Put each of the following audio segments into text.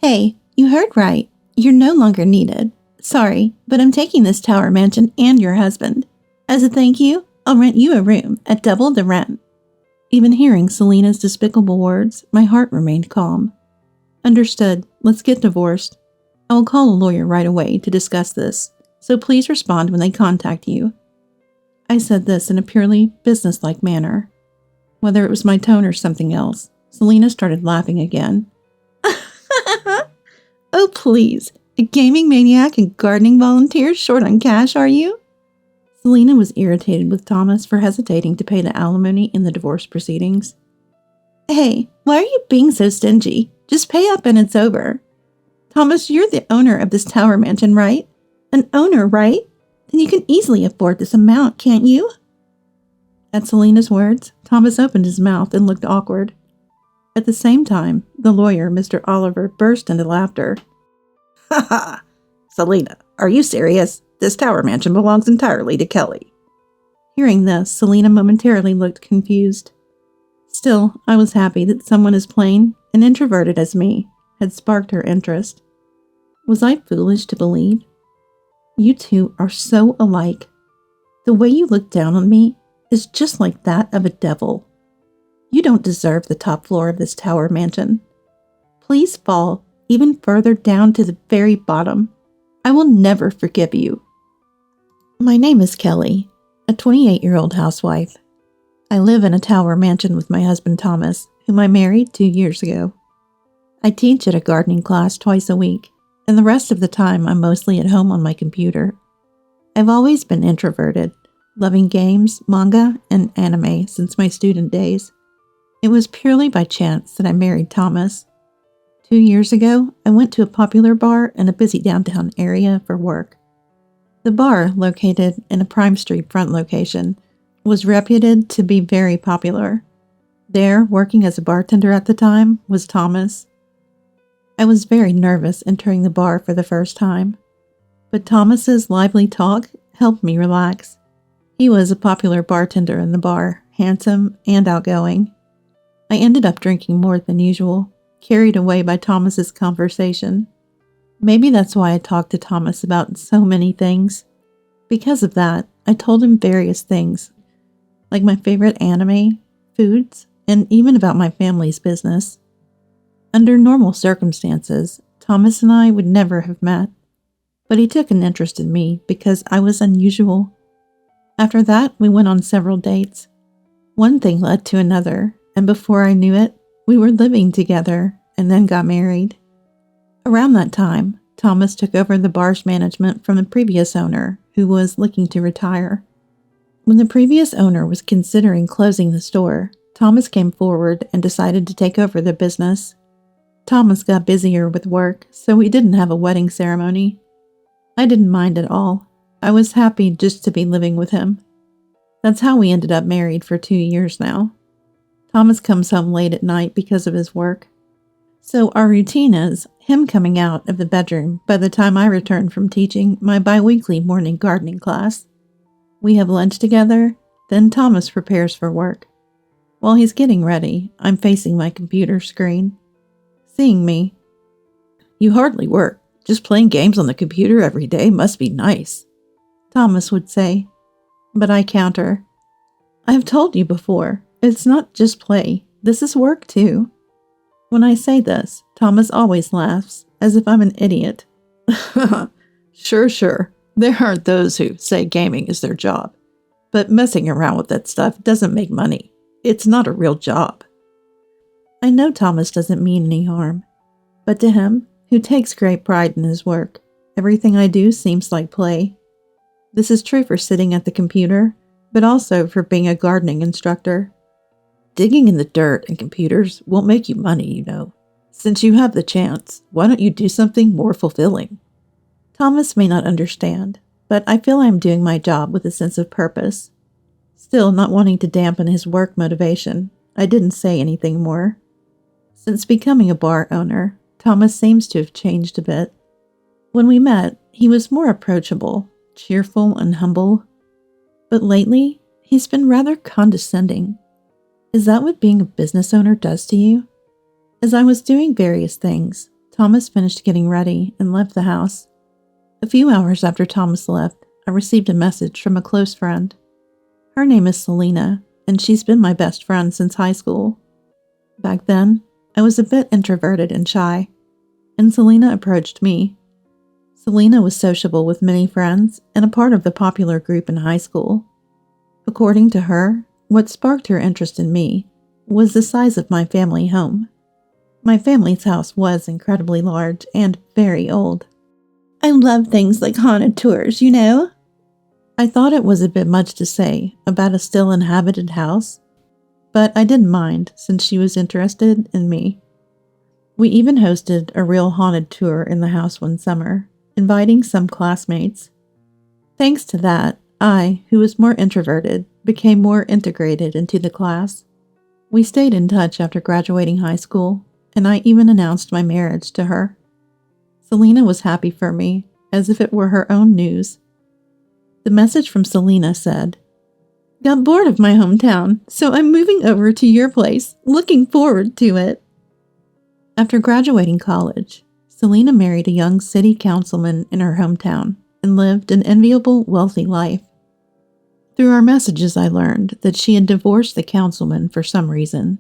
Hey, you heard right. You're no longer needed. Sorry, but I'm taking this tower mansion and your husband. As a thank you, I'll rent you a room at double the rent. Even hearing Selena's despicable words, my heart remained calm. Understood. Let's get divorced. I will call a lawyer right away to discuss this, so please respond when they contact you. I said this in a purely businesslike manner. Whether it was my tone or something else, Selena started laughing again. Oh, please. A gaming maniac and gardening volunteer short on cash, are you? Selena was irritated with Thomas for hesitating to pay the alimony in the divorce proceedings. Hey, why are you being so stingy? Just pay up and it's over. Thomas, you're the owner of this tower mansion, right? An owner, right? Then you can easily afford this amount, can't you? At Selena's words, Thomas opened his mouth and looked awkward. At the same time, the lawyer, Mr. Oliver, burst into laughter. Ha ha! Selena, are you serious? This tower mansion belongs entirely to Kelly. Hearing this, Selena momentarily looked confused. Still, I was happy that someone as plain and introverted as me had sparked her interest. Was I foolish to believe? You two are so alike. The way you look down on me is just like that of a devil. You don't deserve the top floor of this tower mansion. Please fall even further down to the very bottom. I will never forgive you. My name is Kelly, a 28-year-old housewife. I live in a tower mansion with my husband Thomas, whom I married 2 years ago. I teach at a gardening class twice a week, and the rest of the time I'm mostly at home on my computer. I've always been introverted, loving games, manga, and anime since my student days. It was purely by chance that I married Thomas. 2 years ago, I went to a popular bar in a busy downtown area for work. The bar, located in a prime street front location, was reputed to be very popular. There, working as a bartender at the time, was Thomas. I was very nervous entering the bar for the first time, but Thomas's lively talk helped me relax. He was a popular bartender in the bar, handsome and outgoing. I ended up drinking more than usual, carried away by Thomas's conversation. Maybe that's why I talked to Thomas about so many things. Because of that, I told him various things, like my favorite anime, foods, and even about my family's business. Under normal circumstances, Thomas and I would never have met, but he took an interest in me because I was unusual. After that, we went on several dates. One thing led to another, and before I knew it, we were living together and then got married. Around that time, Thomas took over the bar's management from the previous owner, who was looking to retire. When the previous owner was considering closing the store, Thomas came forward and decided to take over the business. Thomas got busier with work, so we didn't have a wedding ceremony. I didn't mind at all. I was happy just to be living with him. That's how we ended up married for 2 years now. Thomas comes home late at night because of his work. So our routine is him coming out of the bedroom by the time I return from teaching my bi-weekly morning gardening class. We have lunch together, then Thomas prepares for work. While he's getting ready, I'm facing my computer screen. Seeing me, "You hardly work. Just playing games on the computer every day must be nice," Thomas would say. But I counter, "I have told you before, it's not just play. This is work too." When I say this, Thomas always laughs, as if I'm an idiot. Sure. There are those who say gaming is their job. But messing around with that stuff doesn't make money. It's not a real job. I know Thomas doesn't mean any harm. But to him, who takes great pride in his work, everything I do seems like play. This is true for sitting at the computer, but also for being a gardening instructor. Digging in the dirt and computers won't make you money, you know. Since you have the chance, why don't you do something more fulfilling? Thomas may not understand, but I feel I am doing my job with a sense of purpose. Still, not wanting to dampen his work motivation, I didn't say anything more. Since becoming a bar owner, Thomas seems to have changed a bit. When we met, he was more approachable, cheerful, and humble. But lately, he's been rather condescending. Is that what being a business owner does to you? As I was doing various things, Thomas finished getting ready and left the house. A few hours after Thomas left, I received a message from a close friend. Her name is Selena, and she's been my best friend since high school. Back then, I was a bit introverted and shy, and Selena approached me. Selena was sociable with many friends and a part of the popular group in high school. According to her, what sparked her interest in me was the size of my family home. My family's house was incredibly large and very old. I love things like haunted tours, you know? I thought it was a bit much to say about a still inhabited house, but I didn't mind since she was interested in me. We even hosted a real haunted tour in the house one summer, inviting some classmates. Thanks to that, I, who was more introverted, became more integrated into the class. We stayed in touch after graduating high school, and I even announced my marriage to her. Selena was happy for me, as if it were her own news. The message from Selena said, "Got bored of my hometown, so I'm moving over to your place. Looking forward to it." After graduating college, Selena married a young city councilman in her hometown and lived an enviable, wealthy life. Through our messages, I learned that she had divorced the councilman for some reason.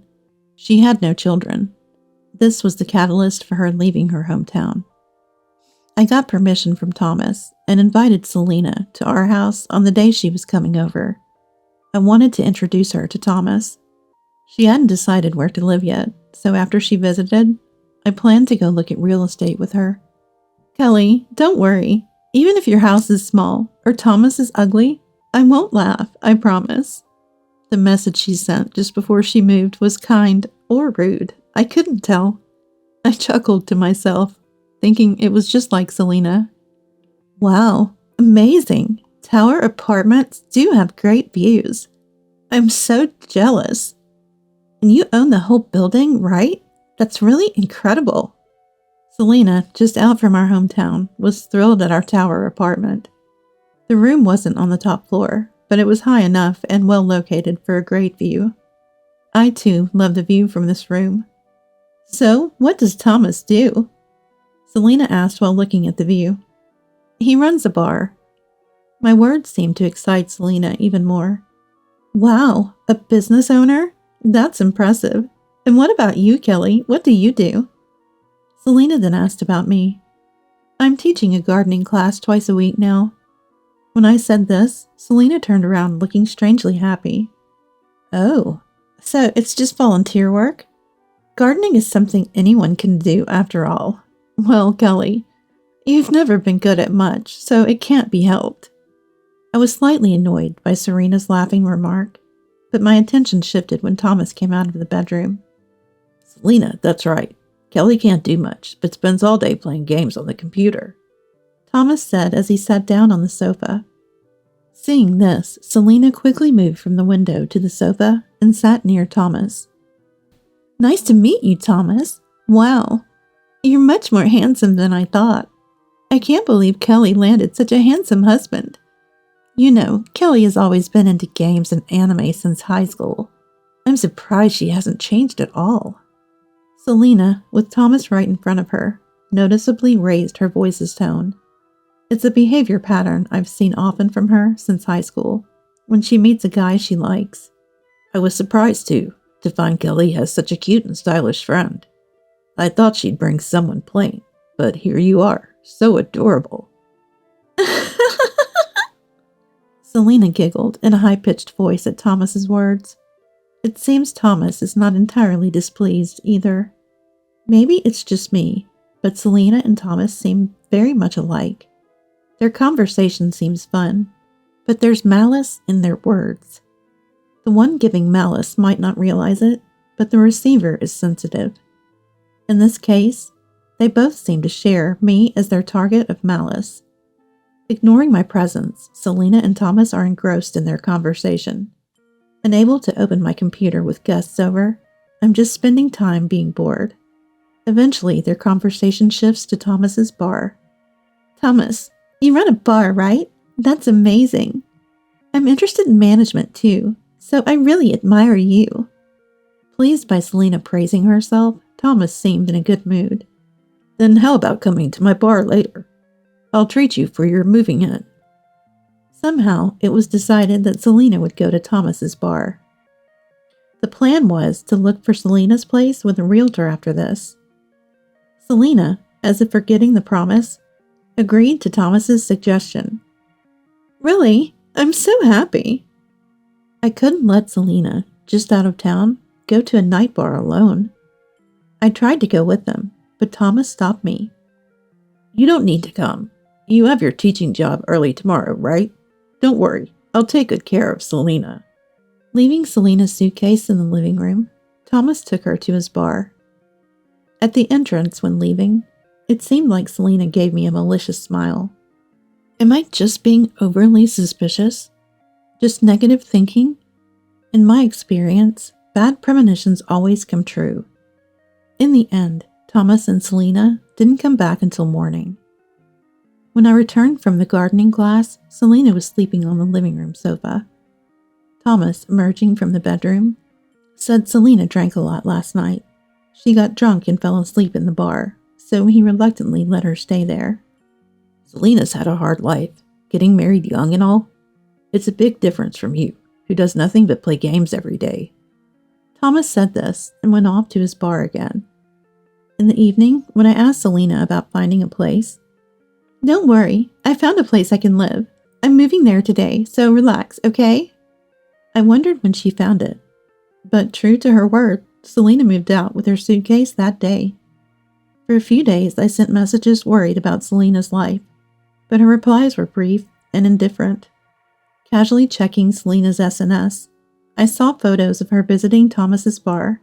She had no children. This was the catalyst for her leaving her hometown. I got permission from Thomas and invited Selena to our house on the day she was coming over. I wanted to introduce her to Thomas. She hadn't decided where to live yet, so after she visited, I planned to go look at real estate with her. "Kelly, don't worry. Even if your house is small or Thomas is ugly, I won't laugh, I promise." The message she sent just before she moved was kind or rude. I couldn't tell. I chuckled to myself, thinking it was just like Selena. Wow, amazing. Tower apartments do have great views. I'm so jealous. And you own the whole building, right? That's really incredible. Selena, just out from our hometown, was thrilled at our tower apartment. The room wasn't on the top floor, but it was high enough and well located for a great view. I too love the view from this room. "So, what does Thomas do?" Selena asked while looking at the view. "He runs a bar." My words seemed to excite Selena even more. "Wow, a business owner? That's impressive. And what about you, Kelly? What do you do?" Selena then asked about me. "I'm teaching a gardening class twice a week now." When I said this, Selena turned around looking strangely happy. "Oh, so it's just volunteer work? Gardening is something anyone can do after all." "Well, Kelly, you've never been good at much, so it can't be helped." I was slightly annoyed by Serena's laughing remark, but my attention shifted when Thomas came out of the bedroom. "Selena, that's right. Kelly can't do much, but spends all day playing games on the computer," Thomas said as he sat down on the sofa. Seeing this, Selena quickly moved from the window to the sofa and sat near Thomas. "Nice to meet you, Thomas. Wow, you're much more handsome than I thought. I can't believe Kelly landed such a handsome husband. You know, Kelly has always been into games and anime since high school. I'm surprised she hasn't changed at all." Selena, with Thomas right in front of her, noticeably raised her voice's tone. It's a behavior pattern I've seen often from her since high school, when she meets a guy she likes. "I was surprised, too, to find Kelly has such a cute and stylish friend. I thought she'd bring someone plain, but here you are, so adorable." Selena giggled in a high-pitched voice at Thomas's words. It seems Thomas is not entirely displeased either. Maybe it's just me, but Selena and Thomas seem very much alike. Their conversation seems fun, but there's malice in their words. The one giving malice might not realize it, but the receiver is sensitive. In this case, they both seem to share me as their target of malice. Ignoring my presence, Selena and Thomas are engrossed in their conversation. Unable to open my computer with guests over, I'm just spending time being bored. Eventually, their conversation shifts to Thomas's bar. "Thomas, you run a bar, right? That's amazing. I'm interested in management too, so I really admire you." Pleased by Selena praising herself, Thomas seemed in a good mood. Then how about coming to my bar later? I'll treat you for your moving in. Somehow, it was decided that Selena would go to Thomas's bar. The plan was to look for Selena's place with a realtor after this. Selena, as if forgetting the promise, agreed to Thomas's suggestion. Really? I'm so happy. I couldn't let Selena, just out of town, go to a night bar alone. I tried to go with them, but Thomas stopped me. You don't need to come. You have your teaching job early tomorrow, right? Don't worry, I'll take good care of Selena. Leaving Selena's suitcase in the living room, Thomas took her to his bar. At the entrance when leaving, it seemed like Selena gave me a malicious smile. Am I just being overly suspicious? Just negative thinking? In my experience, bad premonitions always come true. In the end, Thomas and Selena didn't come back until morning. When I returned from the gardening class, Selena was sleeping on the living room sofa. Thomas, emerging from the bedroom, said Selena drank a lot last night. She got drunk and fell asleep in the bar, so he reluctantly let her stay there. Selena's had a hard life, getting married young and all. It's a big difference from you, who does nothing but play games every day. Thomas said this and went off to his bar again. In the evening, when I asked Selena about finding a place, "Don't worry, I found a place I can live. I'm moving there today, so relax, okay?" I wondered when she found it. But true to her word, Selena moved out with her suitcase that day. For a few days, I sent messages worried about Selena's life, but her replies were brief and indifferent. Casually checking Selena's SNS, I saw photos of her visiting Thomas's bar.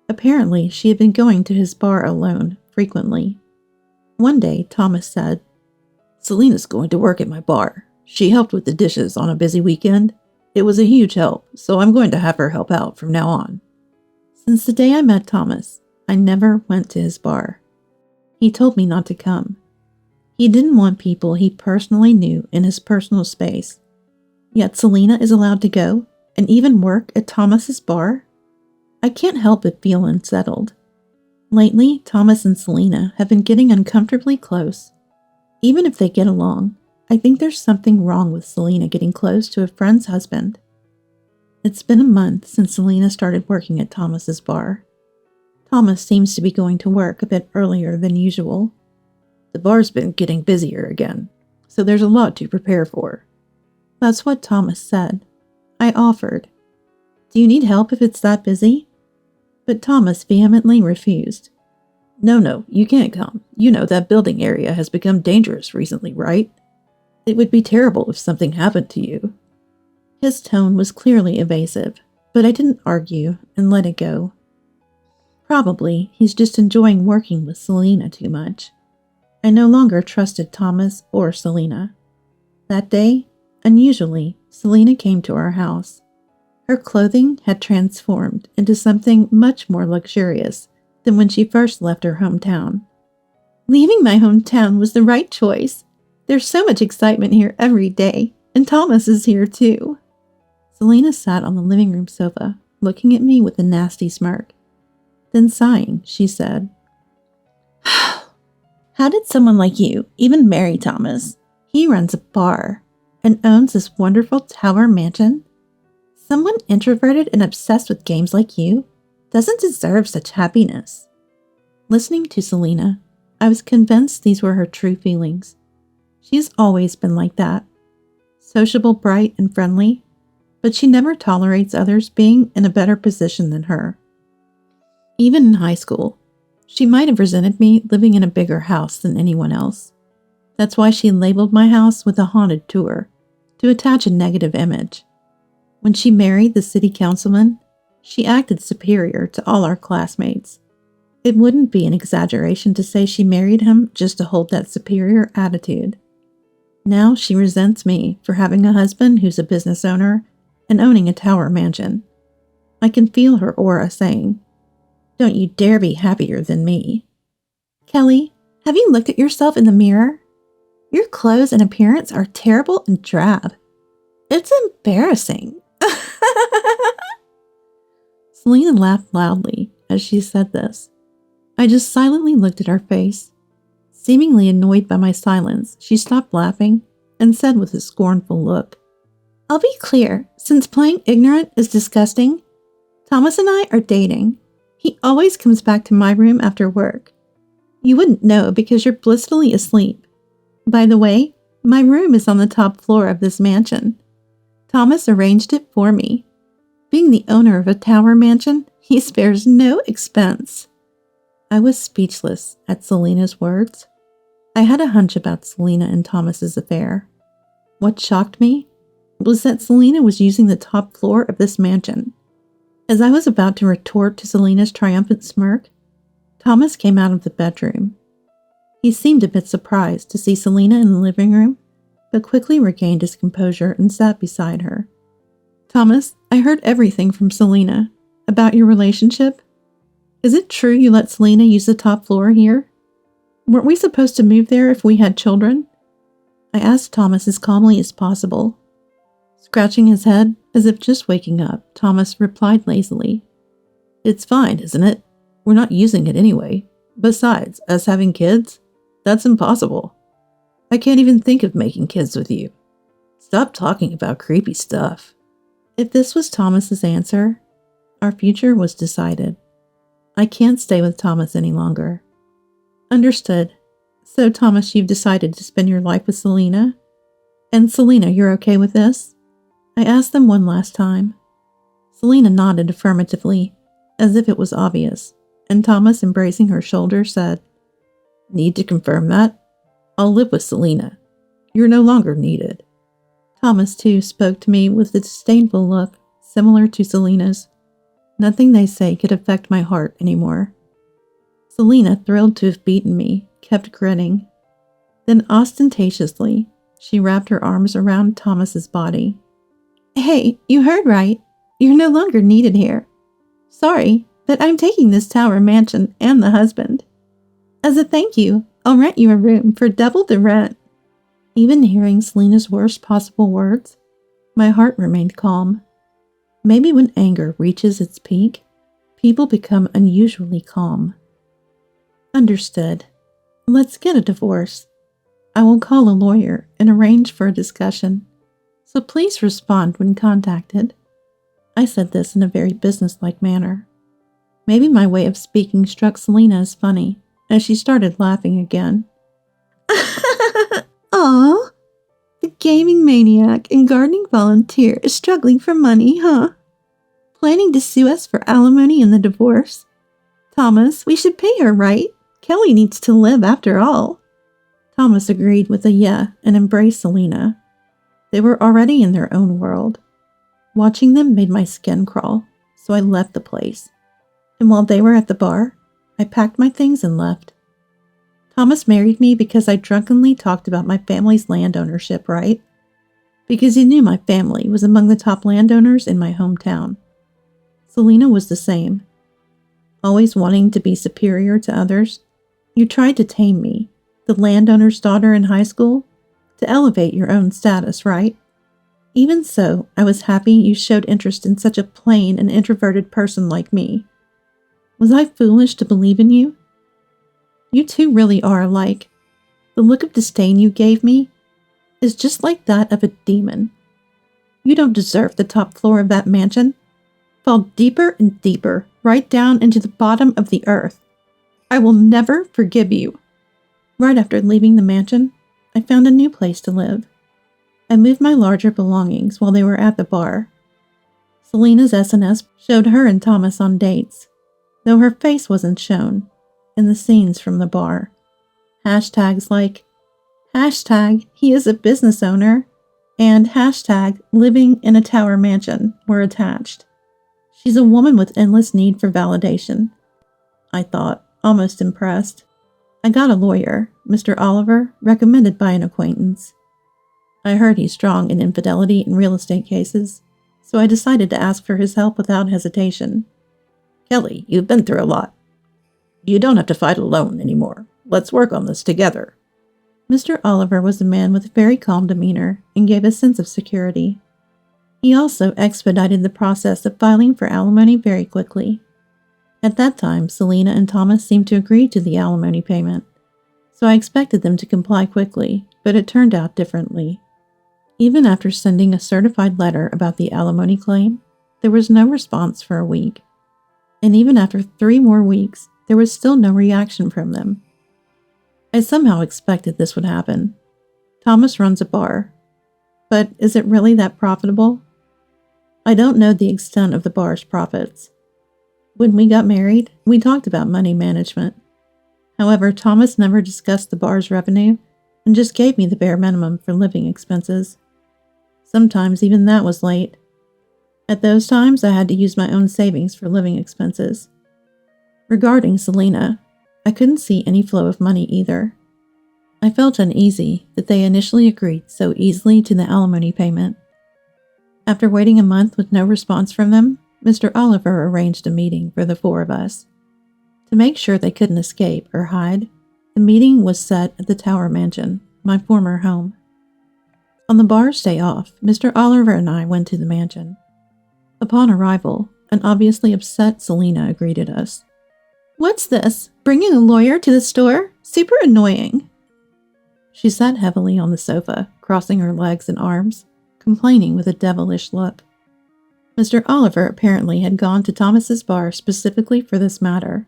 Apparently, she had been going to his bar alone, frequently. One day, Thomas said, "Selena's going to work at my bar. She helped with the dishes on a busy weekend. It was a huge help, so I'm going to have her help out from now on." Since the day I met Thomas, I never went to his bar. He told me not to come. He didn't want people he personally knew in his personal space. Yet Selena is allowed to go and even work at Thomas's bar? I can't help but feel unsettled. Lately, Thomas and Selena have been getting uncomfortably close. Even if they get along, I think there's something wrong with Selena getting close to a friend's husband. It's been a month since Selena started working at Thomas's bar. Thomas seems to be going to work a bit earlier than usual. The bar's been getting busier again, so there's a lot to prepare for. That's what Thomas said. I offered, "Do you need help if it's that busy?" But Thomas vehemently refused. No, you can't come. You know that building area has become dangerous recently, right? It would be terrible if something happened to you. His tone was clearly evasive, but I didn't argue and let it go. Probably he's just enjoying working with Selena too much. I no longer trusted Thomas or Selena. That day, unusually, Selena came to our house. Her clothing had transformed into something much more luxurious than when she first left her hometown. "Leaving my hometown was the right choice. There's so much excitement here every day, and Thomas is here too." Selena sat on the living room sofa, looking at me with a nasty smirk. Then sighing, she said, "How did someone like you even marry Thomas? He runs a bar and owns this wonderful tower mansion. Someone introverted and obsessed with games like you doesn't deserve such happiness." Listening to Selena, I was convinced these were her true feelings. She's always been like that. Sociable, bright, and friendly, but she never tolerates others being in a better position than her. Even in high school, she might have resented me living in a bigger house than anyone else. That's why she labeled my house with a haunted tour, to attach a negative image. When she married the city councilman, she acted superior to all our classmates. It wouldn't be an exaggeration to say she married him just to hold that superior attitude. Now she resents me for having a husband who's a business owner and owning a tower mansion. I can feel her aura saying, "Don't you dare be happier than me." "Kelly, have you looked at yourself in the mirror? Your clothes and appearance are terrible and drab. It's embarrassing." Selena laughed loudly as she said this. I just silently looked at her face. Seemingly annoyed by my silence, she stopped laughing and said with a scornful look, "I'll be clear, since playing ignorant is disgusting, Thomas and I are dating. He always comes back to my room after work. You wouldn't know because you're blissfully asleep. By the way, my room is on the top floor of this mansion. Thomas arranged it for me. Being the owner of a tower mansion, he spares no expense." I was speechless at Selena's words. I had a hunch about Selena and Thomas's affair. What shocked me was that Selena was using the top floor of this mansion. As I was about to retort to Selena's triumphant smirk, Thomas came out of the bedroom. He seemed a bit surprised to see Selena in the living room, but quickly regained his composure and sat beside her. "Thomas, I heard everything from Selena about your relationship. Is it true you let Selena use the top floor here? Weren't we supposed to move there if we had children?" I asked Thomas as calmly as possible. Scratching his head, as if just waking up, Thomas replied lazily, "It's fine, isn't it? We're not using it anyway. Besides, us having kids? That's impossible. I can't even think of making kids with you. Stop talking about creepy stuff." If this was Thomas's answer, our future was decided. I can't stay with Thomas any longer. Understood. So, Thomas, you've decided to spend your life with Selena? And Selena, you're okay with this? I asked them one last time. Selena nodded affirmatively, as if it was obvious, and Thomas, embracing her shoulder, said, "Need to confirm that? I'll live with Selena. You're no longer needed." Thomas, too, spoke to me with a disdainful look, similar to Selena's. Nothing they say could affect my heart anymore. Selena, thrilled to have beaten me, kept grinning. Then ostentatiously, she wrapped her arms around Thomas's body. "Hey, you heard right. You're no longer needed here. Sorry, but I'm taking this tower mansion and the husband. As a thank you, I'll rent you a room for double the rent." Even hearing Selena's worst possible words, my heart remained calm. Maybe when anger reaches its peak, people become unusually calm. Understood. Let's get a divorce. I will call a lawyer and arrange for a discussion, so please respond when contacted. I said this in a very businesslike manner. Maybe my way of speaking struck Selena as funny, as she started laughing again. "Aw, the gaming maniac and gardening volunteer is struggling for money, huh? Planning to sue us for alimony in the divorce? Thomas, we should pay her, right? Kelly needs to live after all." Thomas agreed with a yeah and embraced Selena. They were already in their own world. Watching them made my skin crawl, so I left the place. And while they were at the bar, I packed my things and left. Thomas married me because I drunkenly talked about my family's land ownership, right? Because he knew my family was among the top landowners in my hometown. Selena was the same. Always wanting to be superior to others, you tried to tame me, the landowner's daughter in high school, to elevate your own status, right? Even so, I was happy you showed interest in such a plain and introverted person like me. Was I foolish to believe in you? You two really are alike. The look of disdain you gave me is just like that of a demon. You don't deserve the top floor of that mansion. Fall deeper and deeper, right down into the bottom of the earth. I will never forgive you. Right after leaving the mansion, I found a new place to live. I moved my larger belongings while they were at the bar. Selena's SNS showed her and Thomas on dates, though her face wasn't shown, in the scenes from the bar. Hashtags like, #he is a business owner, and #living in a tower mansion were attached. She's a woman with endless need for validation, I thought, almost impressed. I got a lawyer, Mr. Oliver, recommended by an acquaintance. I heard he's strong in infidelity and real estate cases, so I decided to ask for his help without hesitation. "Kelly, you've been through a lot. You don't have to fight alone anymore. Let's work on this together." Mr. Oliver was a man with a very calm demeanor and gave a sense of security. He also expedited the process of filing for alimony very quickly. At that time, Selena and Thomas seemed to agree to the alimony payment, so I expected them to comply quickly, but it turned out differently. Even after sending a certified letter about the alimony claim, there was no response for a week. And even after 3 more weeks, there was still no reaction from them. I somehow expected this would happen. Thomas runs a bar. But is it really that profitable? I don't know the extent of the bar's profits. When we got married, we talked about money management. However, Thomas never discussed the bar's revenue and just gave me the bare minimum for living expenses. Sometimes even that was late. At those times, I had to use my own savings for living expenses. Regarding Selena, I couldn't see any flow of money either. I felt uneasy that they initially agreed so easily to the alimony payment. After waiting a month with no response from them, Mr. Oliver arranged a meeting for the 4 of us. To make sure they couldn't escape or hide, the meeting was set at the Tower Mansion, my former home. On the bar's day off, Mr. Oliver and I went to the mansion. Upon arrival, an obviously upset Selena greeted us. "What's this? Bringing a lawyer to the store? Super annoying." She sat heavily on the sofa, crossing her legs and arms, complaining with a devilish look. Mr. Oliver apparently had gone to Thomas's bar specifically for this matter.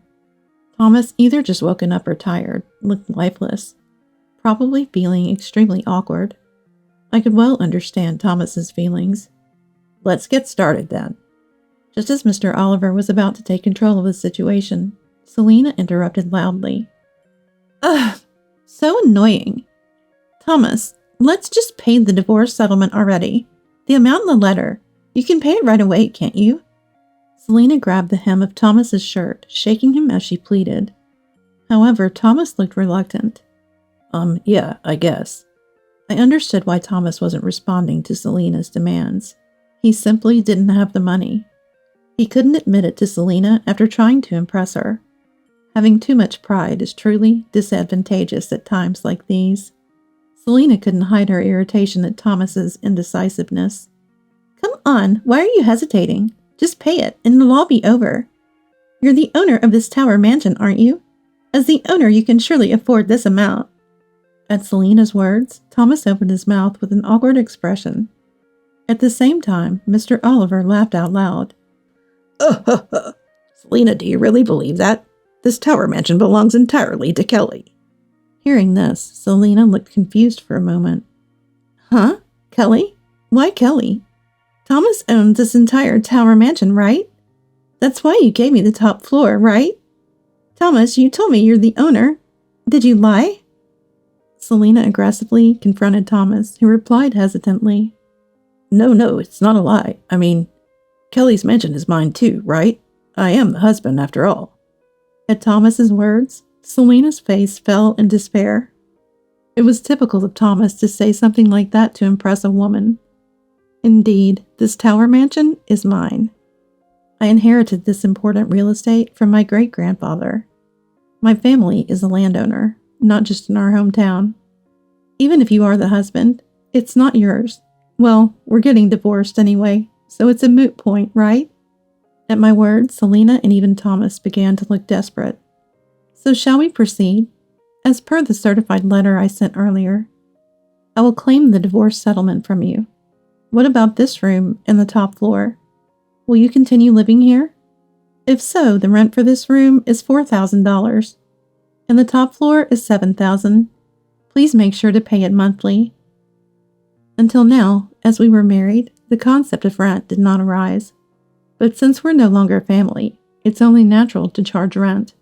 Thomas, either just woken up or tired, looked lifeless, probably feeling extremely awkward. I could well understand Thomas's feelings. "Let's get started then." Just as Mr. Oliver was about to take control of the situation, Selena interrupted loudly. "Ugh, so annoying. Thomas, let's just pay the divorce settlement already. The amount in the letter. You can pay it right away, can't you?" Selena grabbed the hem of Thomas's shirt, shaking him as she pleaded. However, Thomas looked reluctant. Yeah, I guess." I understood why Thomas wasn't responding to Selena's demands. He simply didn't have the money. He couldn't admit it to Selena after trying to impress her. Having too much pride is truly disadvantageous at times like these. Selena couldn't hide her irritation at Thomas's indecisiveness. "Come on, why are you hesitating? Just pay it, and it'll all be over. You're the owner of this Tower Mansion, aren't you? As the owner, you can surely afford this amount." At Selena's words, Thomas opened his mouth with an awkward expression. At the same time, Mr. Oliver laughed out loud. "Selena, do you really believe that? This Tower Mansion belongs entirely to Kelly." Hearing this, Selena looked confused for a moment. "Huh? Kelly? Why Kelly? Thomas owns this entire Tower Mansion, right? That's why you gave me the top floor, right? Thomas, you told me you're the owner. Did you lie?" Selena aggressively confronted Thomas, who replied hesitantly. No, it's not a lie. I mean, Kelly's mansion is mine too, right? I am the husband after all." At Thomas's words, Selena's face fell in despair. It was typical of Thomas to say something like that to impress a woman. Indeed, this Tower Mansion is mine. I inherited this important real estate from my great-grandfather. My family is a landowner, not just in our hometown. Even if you are the husband, it's not yours. Well, we're getting divorced anyway, so it's a moot point, right? At my words, Selena and even Thomas began to look desperate. "So shall we proceed? As per the certified letter I sent earlier, I will claim the divorce settlement from you. What about this room and the top floor? Will you continue living here? If so, the rent for this room is $4,000, and the top floor is $7,000. Please make sure to pay it monthly." Until now, as we were married, the concept of rent did not arise. But since we're no longer family, it's only natural to charge rent.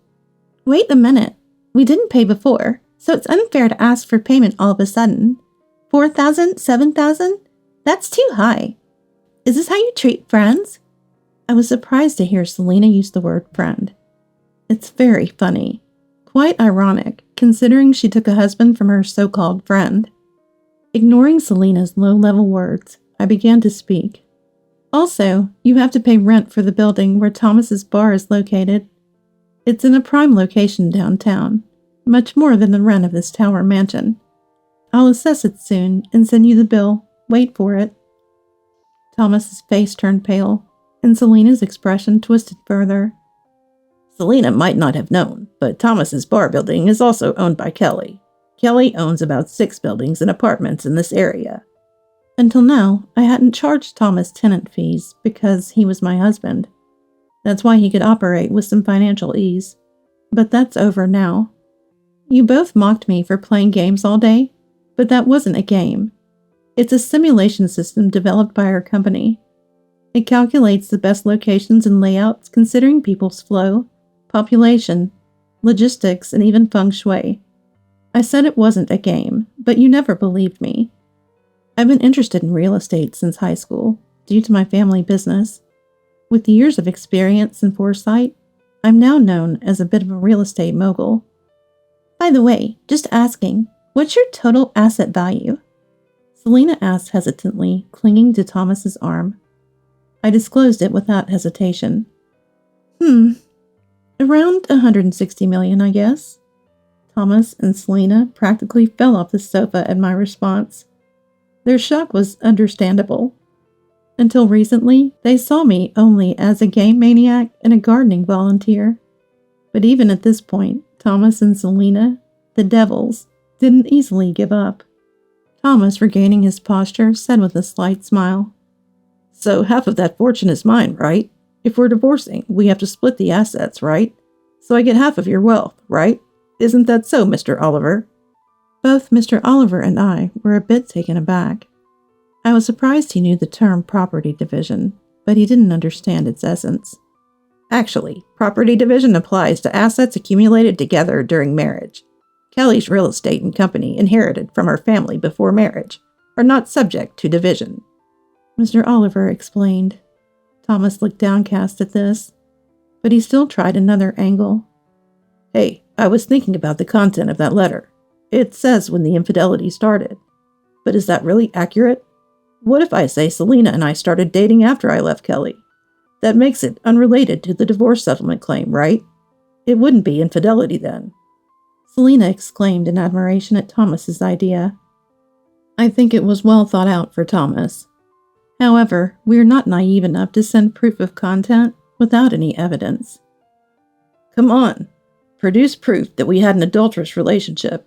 "Wait a minute. We didn't pay before, so it's unfair to ask for payment all of a sudden. 4,000, 7,000? That's too high. Is this how you treat friends?" I was surprised to hear Selena use the word friend. It's very funny. Quite ironic, considering she took a husband from her so-called friend. Ignoring Selena's low-level words, I began to speak. "Also, you have to pay rent for the building where Thomas's bar is located. It's in a prime location downtown, much more than the rent of this Tower Mansion. I'll assess it soon and send you the bill. Wait for it." Thomas's face turned pale, and Selena's expression twisted further. Selena might not have known, but Thomas's bar building is also owned by Kelly. Kelly owns about 6 buildings and apartments in this area. Until now, I hadn't charged Thomas tenant fees because he was my husband. That's why he could operate with some financial ease. But that's over now. You both mocked me for playing games all day, but that wasn't a game. It's a simulation system developed by our company. It calculates the best locations and layouts considering people's flow, population, logistics, and even feng shui. I said it wasn't a game, but you never believed me. I've been interested in real estate since high school, due to my family business. With years of experience and foresight, I'm now known as a bit of a real estate mogul. By the way, just asking, what's your total asset value? Selena asked hesitantly, clinging to Thomas's arm. I disclosed it without hesitation. Around 160 million, I guess. Thomas and Selena practically fell off the sofa at my response. Their shock was understandable. Until recently, they saw me only as a game maniac and a gardening volunteer. But even at this point, Thomas and Selena, the devils, didn't easily give up. Thomas, regaining his posture, said with a slight smile, "So half of that fortune is mine, right? If we're divorcing, we have to split the assets, right? So I get half of your wealth, right? Isn't that so, Mr. Oliver?" Both Mr. Oliver and I were a bit taken aback. I was surprised he knew the term property division, but he didn't understand its essence. Actually, property division applies to assets accumulated together during marriage. Kelly's real estate and company inherited from her family before marriage are not subject to division, Mr. Oliver explained. Thomas looked downcast at this, but he still tried another angle. "Hey, I was thinking about the content of that letter. It says when the infidelity started. But is that really accurate? What if I say Selena and I started dating after I left Kelly? That makes it unrelated to the divorce settlement claim, right? It wouldn't be infidelity then." Selena exclaimed in admiration at Thomas's idea. I think it was well thought out for Thomas. However, we are not naive enough to send proof of content without any evidence. "Come on, produce proof that we had an adulterous relationship.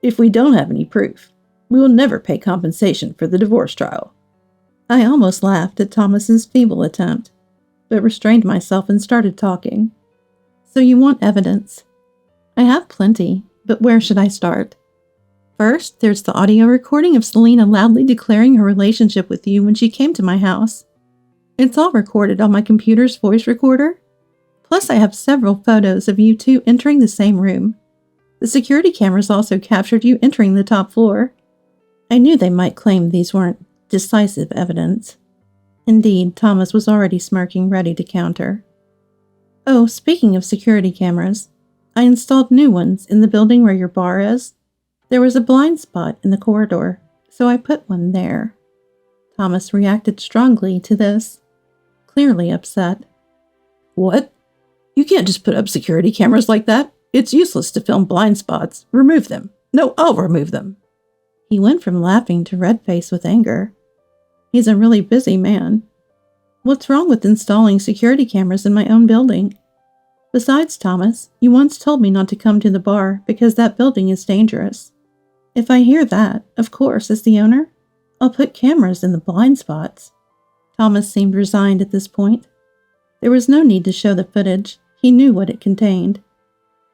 If we don't have any proof, we will never pay compensation for the divorce trial." I almost laughed at Thomas's feeble attempt, but restrained myself and started talking. "So you want evidence? I have plenty, but where should I start? First, there's the audio recording of Selena loudly declaring her relationship with you when she came to my house. It's all recorded on my computer's voice recorder. Plus, I have several photos of you two entering the same room. The security cameras also captured you entering the top floor. I knew they might claim these weren't decisive evidence. Indeed, Thomas was already smirking, ready to counter. Oh, speaking of security cameras, I installed new ones in the building where your bar is. There was a blind spot in the corridor, so I put one there. Thomas reacted strongly to this, clearly upset. "What? You can't just put up security cameras like that. It's useless to film blind spots. Remove them. No, I'll remove them." He went from laughing to red-faced with anger. He's a really busy man. What's wrong with installing security cameras in my own building? Besides, Thomas, you once told me not to come to the bar because that building is dangerous. If I hear that, of course, as the owner, I'll put cameras in the blind spots. Thomas seemed resigned at this point. There was no need to show the footage. He knew what it contained.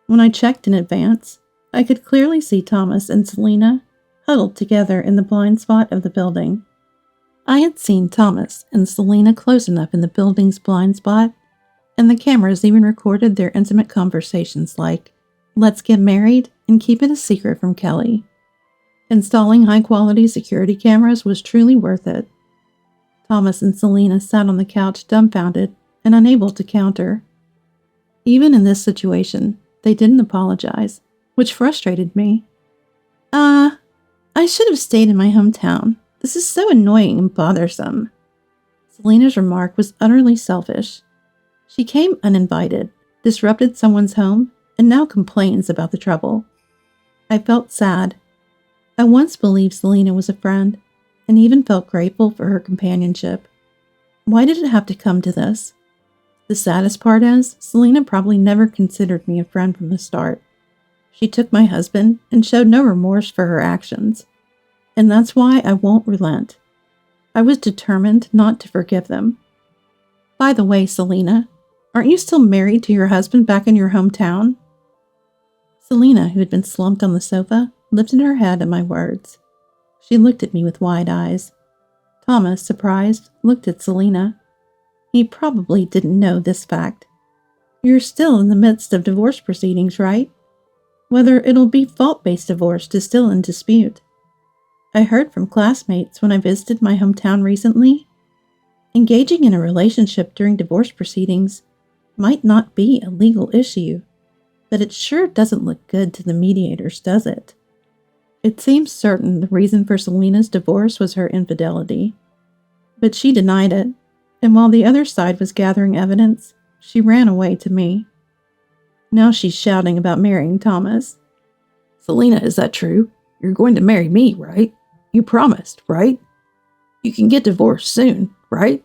When I checked in advance, I could clearly see Thomas and Selena huddled together in the blind spot of the building. I had seen Thomas and Selena close enough in the building's blind spot, and the cameras even recorded their intimate conversations like, "Let's get married and keep it a secret from Kelly." Installing high-quality security cameras was truly worth it. Thomas and Selena sat on the couch dumbfounded and unable to counter. Even in this situation, they didn't apologize, which frustrated me. I should have stayed in my hometown. This is so annoying and bothersome." Selena's remark was utterly selfish. She came uninvited, disrupted someone's home, and now complains about the trouble. I felt sad. I once believed Selena was a friend, and even felt grateful for her companionship. Why did it have to come to this? The saddest part is, Selena probably never considered me a friend from the start. She took my husband and showed no remorse for her actions. And that's why I won't relent. I was determined not to forgive them. By the way, Selena, aren't you still married to your husband back in your hometown? Selena, who had been slumped on the sofa, lifted her head at my words. She looked at me with wide eyes. Thomas, surprised, looked at Selena. He probably didn't know this fact. You're still in the midst of divorce proceedings, right? Whether it'll be fault-based divorce is still in dispute. I heard from classmates when I visited my hometown recently. Engaging in a relationship during divorce proceedings might not be a legal issue, but it sure doesn't look good to the mediators, does it? It seems certain the reason for Selena's divorce was her infidelity. But she denied it, and while the other side was gathering evidence, she ran away to me. Now she's shouting about marrying Thomas. Selena, is that true? You're going to marry me, right? You promised, right? You can get divorced soon, right?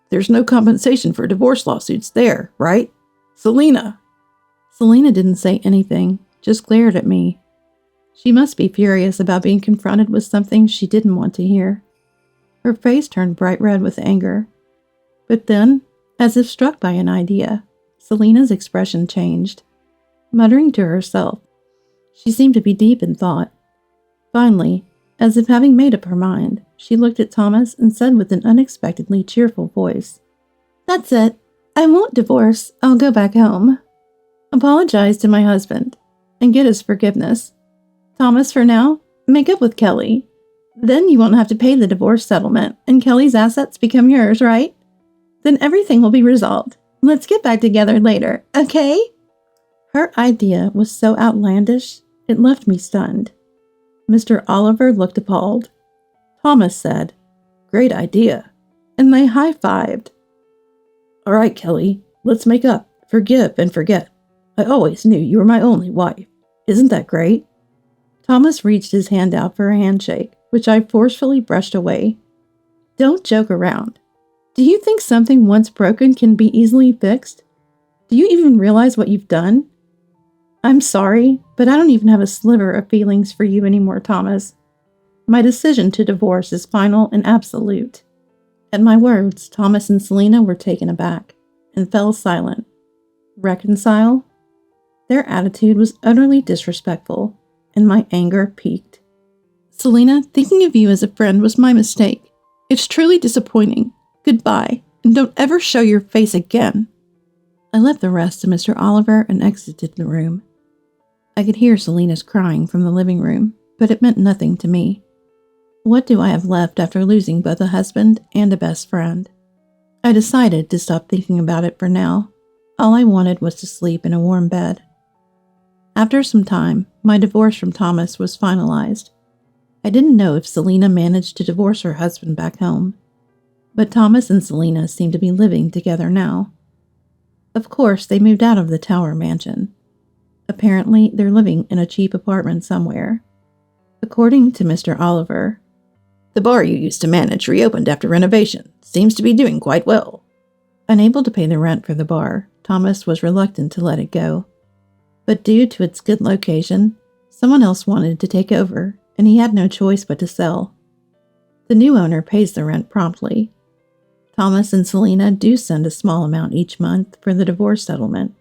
There's no compensation for divorce lawsuits there, right? Selena! Selena didn't say anything, just glared at me. She must be furious about being confronted with something she didn't want to hear. Her face turned bright red with anger. But then, as if struck by an idea, Selena's expression changed. Muttering to herself, she seemed to be deep in thought. Finally, as if having made up her mind, she looked at Thomas and said with an unexpectedly cheerful voice, "That's it. I won't divorce. I'll go back home. Apologize to my husband and get his forgiveness. Thomas, for now, make up with Kelly. Then you won't have to pay the divorce settlement and Kelly's assets become yours, right? Then everything will be resolved. Let's get back together later, okay?" Her idea was so outlandish, it left me stunned. Mr. Oliver looked appalled. Thomas said, "Great idea," and they high-fived. "All right, Kelly, let's make up, forgive and forget. I always knew you were my only wife. Isn't that great?" Thomas reached his hand out for a handshake, which I forcefully brushed away. "Don't joke around. Do you think something once broken can be easily fixed? Do you even realize what you've done? I'm sorry, but I don't even have a sliver of feelings for you anymore, Thomas. My decision to divorce is final and absolute." At my words, Thomas and Selena were taken aback and fell silent. Reconcile? Their attitude was utterly disrespectful, and my anger peaked. "Selena, thinking of you as a friend was my mistake. It's truly disappointing. Goodbye, and don't ever show your face again." I left the rest to Mr. Oliver and exited the room. I could hear Selena's crying from the living room, but it meant nothing to me. What do I have left after losing both a husband and a best friend? I decided to stop thinking about it for now. All I wanted was to sleep in a warm bed. After some time, my divorce from Thomas was finalized. I didn't know if Selena managed to divorce her husband back home, but Thomas and Selena seemed to be living together now. Of course, they moved out of the Tower mansion. Apparently, they're living in a cheap apartment somewhere. According to Mr. Oliver, "The bar you used to manage reopened after renovation. Seems to be doing quite well." Unable to pay the rent for the bar, Thomas was reluctant to let it go. But due to its good location, someone else wanted to take over, and he had no choice but to sell. The new owner pays the rent promptly. Thomas and Selena do send a small amount each month for the divorce settlement.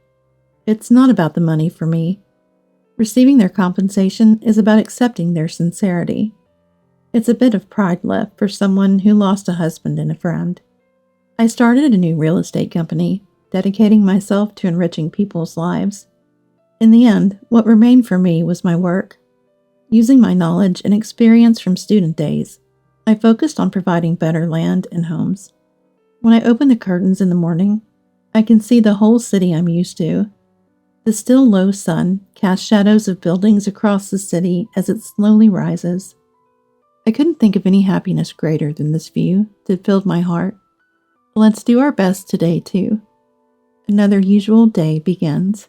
It's not about the money for me. Receiving their compensation is about accepting their sincerity. It's a bit of pride left for someone who lost a husband and a friend. I started a new real estate company, dedicating myself to enriching people's lives. In the end, what remained for me was my work. Using my knowledge and experience from student days, I focused on providing better land and homes. When I open the curtains in the morning, I can see the whole city I'm used to. The still low sun casts shadows of buildings across the city as it slowly rises. I couldn't think of any happiness greater than this view that filled my heart. Let's do our best today, too. Another usual day begins.